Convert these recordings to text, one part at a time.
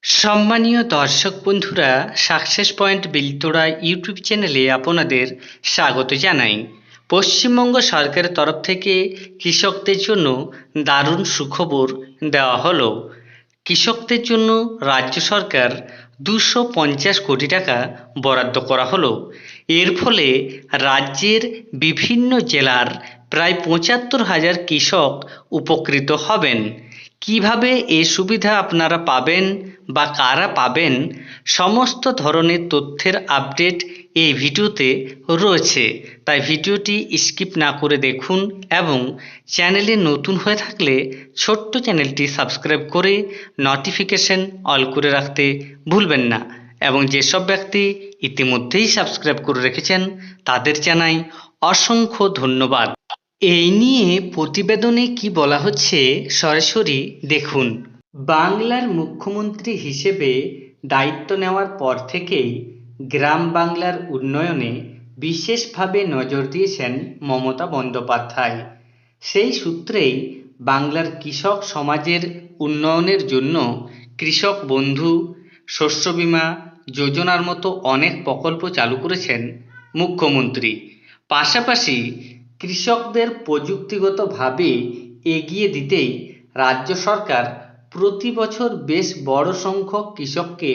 সম্মানীয় দর্শক বন্ধুরা, সাকসেস পয়েন্ট বিলতোড়া ইউটিউব চ্যানেলে আপনাদের স্বাগত জানাই। পশ্চিমবঙ্গ সরকারের তরফ থেকে কৃষকদের জন্য দারুণ সুখবর দেওয়া হলো। কৃষকদের জন্য রাজ্য সরকার 250 কোটি টাকা বরাদ্দ করা হলো। এর ফলে রাজ্যের বিভিন্ন জেলার প্রায় 75,000 কৃষক উপকৃত হবেন। কিভাবে এই সুবিধা আপনারা পাবেন বা কারা পাবেন, সমস্ত ধরনের তথ্যের আপডেট এই ভিডিওতে রয়েছে। তাই ভিডিওটি স্কিপ না করে দেখুন এবং চ্যানেলে নতুন হয়ে থাকলে ছোট্ট চ্যানেলটি সাবস্ক্রাইব করে নোটিফিকেশন অল করে রাখতে ভুলবেন না। এবং যেসব ব্যক্তি ইতিমধ্যেই সাবস্ক্রাইব করে রেখেছেন তাদের জানাই অসংখ্য ধন্যবাদ। এই নিয়ে প্রতিবেদনে কি বলা হচ্ছে সরাসরি দেখুন। বাংলার মুখ্যমন্ত্রী হিসেবে দায়িত্ব নেওয়ার পর থেকেই গ্রাম বাংলার উন্নয়নে বিশেষভাবে নজর দিয়েছেন মমতা বন্দ্যোপাধ্যায়। সেই সূত্রেই বাংলার কৃষক সমাজের উন্নয়নের জন্য কৃষক বন্ধু, শস্য বীমা যোজনার মতো অনেক প্রকল্প চালু করেছেন মুখ্যমন্ত্রী। পাশাপাশি কৃষকদের প্রযুক্তিগতভাবে এগিয়ে দিতেই রাজ্য সরকার প্রতি বছর বেশ বড় সংখ্যক কৃষককে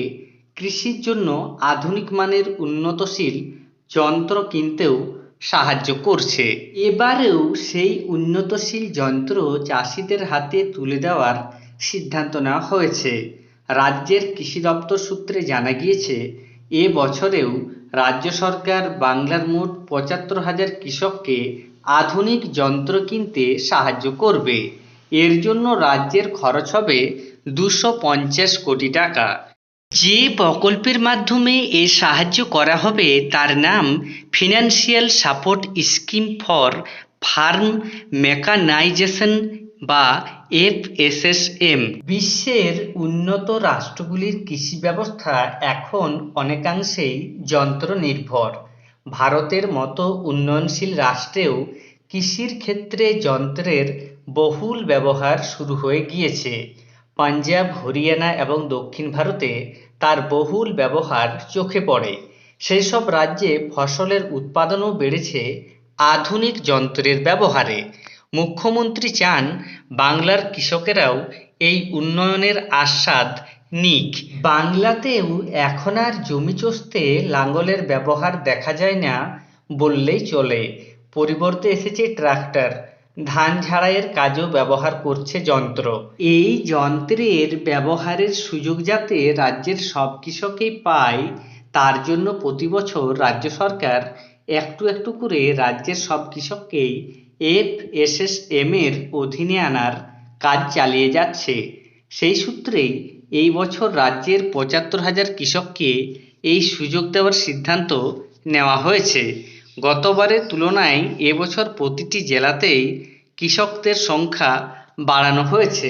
কৃষির জন্য আধুনিক মানের উন্নতশীল যন্ত্র কিনতেও সাহায্য করছে। এবারেও সেই উন্নতশীল যন্ত্র চাষিদের হাতে তুলে দেওয়ার সিদ্ধান্ত নেওয়া হয়েছে। রাজ্যের কৃষি দপ্তর সূত্রে জানা গিয়েছে, এ বছরেও রাজ্য সরকার বাংলার মোট 75,000 কৃষককে আধুনিক যন্ত্র কিনতে সাহায্য করবে। এর জন্য রাজ্যের খরচ হবে 250 কোটি টাকা। যে প্রকল্পের মাধ্যমে এ সাহায্য করা হবে তার নাম financial support scheme for farm mechanisation বা FSSM। বিশ্বের উন্নত রাষ্ট্রগুলির কৃষি ব্যবস্থা এখন অনেকাংশেই যন্ত্র নির্ভর। ভারতের মতো উন্নয়নশীল রাষ্ট্রেও কৃষির ক্ষেত্রে যন্ত্রের বহুল ব্যবহার শুরু হয়ে গিয়েছে। পাঞ্জাব, হরিয়ানা এবং দক্ষিণ ভারতে তার বহুল ব্যবহার চোখে পড়ে। সেই সব রাজ্যে ফসলের উৎপাদনও বেড়েছে আধুনিক যন্ত্রের ব্যবহারে। মুখ্যমন্ত্রী চান বাংলার কৃষকেরাও এই উন্নয়নের আস্বাদ নিক। বাংলাতেও এখন আর জমি চষতে লাঙ্গলের ব্যবহার দেখা যায় না বললেই চলে। পরিবর্তে এসেছে ট্রাক্টর, ধান ঝাড়াইয়ের কাজেও ব্যবহার করছে যন্ত্র। এই যন্ত্রের ব্যবহারের সুযোগ যাতে রাজ্যের সব কৃষকই পায়, তার জন্য প্রতি বছর রাজ্য সরকার একটু একটু করে রাজ্যের সব কৃষককেই FSSM এর অধীনে আনার কাজ চালিয়ে যাচ্ছে। সেই সূত্রেই এই বছর রাজ্যের 75,000 কৃষককে এই সুযোগ দেওয়ার সিদ্ধান্ত নেওয়া হয়েছে। গতবারের তুলনায় এবছর প্রতিটি জেলাতেই কৃষকদের সংখ্যা বাড়ানো হয়েছে।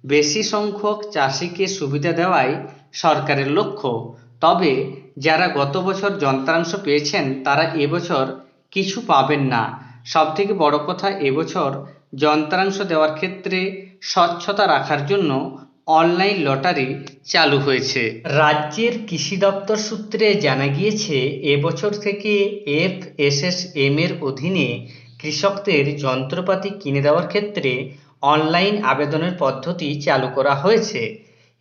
বেশি সংখ্যক চাষিকে সুবিধা দেওয়াই সরকারের লক্ষ্য। তবে যারা গত বছর যন্ত্রাংশ পেয়েছেন তারা এবছর কিছু পাবেন না। সবথেকে বড় কথা, এবছর যন্ত্রাংশ দেওয়ার ক্ষেত্রে স্বচ্ছতা রাখার জন্য অনলাইন লটারি চালু হয়েছে। রাজ্যের কৃষি দপ্তর সূত্রে জানা গিয়েছে, এবছর থেকে FSSM এর অধীনে কৃষকদের যন্ত্রপাতি কিনে দেওয়ার ক্ষেত্রে অনলাইন আবেদনের পদ্ধতি চালু করা হয়েছে।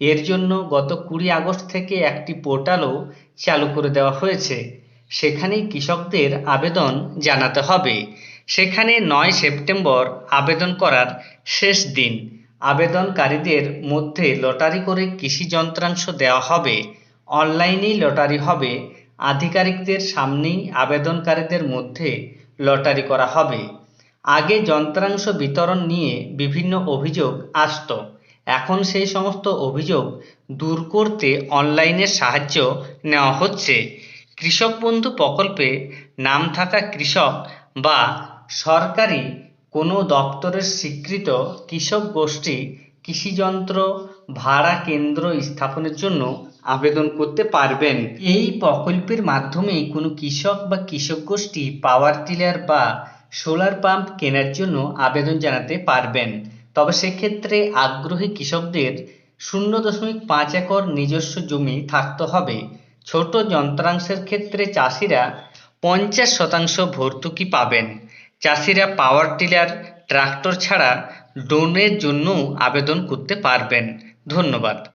এর জন্য গত 20 আগস্ট থেকে একটি পোর্টালও চালু করে দেওয়া হয়েছে। সেখানেই কৃষকদের আবেদন জানাতে হবে। সেখানে 9 সেপ্টেম্বর আবেদন করার শেষ দিন। আবেদনকারীদের মধ্যে লটারি করে কৃষি যন্ত্রাংশ দেওয়া হবে। অনলাইনেই লটারি হবে। আধিকারিকদের সামনেই আবেদনকারীদের মধ্যে লটারি করা হবে। আগে যন্ত্রাংশ বিতরণ নিয়ে বিভিন্ন অভিযোগ আসতো। এখন সেই সমস্ত অভিযোগ দূর করতে অনলাইনের সাহায্য নেওয়া হচ্ছে। কৃষক বন্ধু প্রকল্পে নাম থাকা কৃষক বা সরকারি কোনো দপ্তরের স্বীকৃত কৃষক গোষ্ঠী কৃষিযন্ত্র ভাড়া কেন্দ্র স্থাপনের জন্য আবেদন করতে পারবেন। এই প্রকল্পের মাধ্যমে কোনো কৃষক বা কৃষক গোষ্ঠী পাওয়ার টিলার বা সোলার পাম্প কেনার জন্য আবেদন জানাতে পারবেন। তবে সেক্ষেত্রে আগ্রহী কৃষকদের 0.5 একর নিজস্ব জমি থাকতে হবে। ছোট যন্ত্রাংশের ক্ষেত্রে চাষিরা 50% ভর্তুকি পাবেন। চাষিরা পাওয়ার টিলার, ট্রাক্টর ছাড়া ড্রোনের জন্য আবেদন করতে পারবেন। ধন্যবাদ।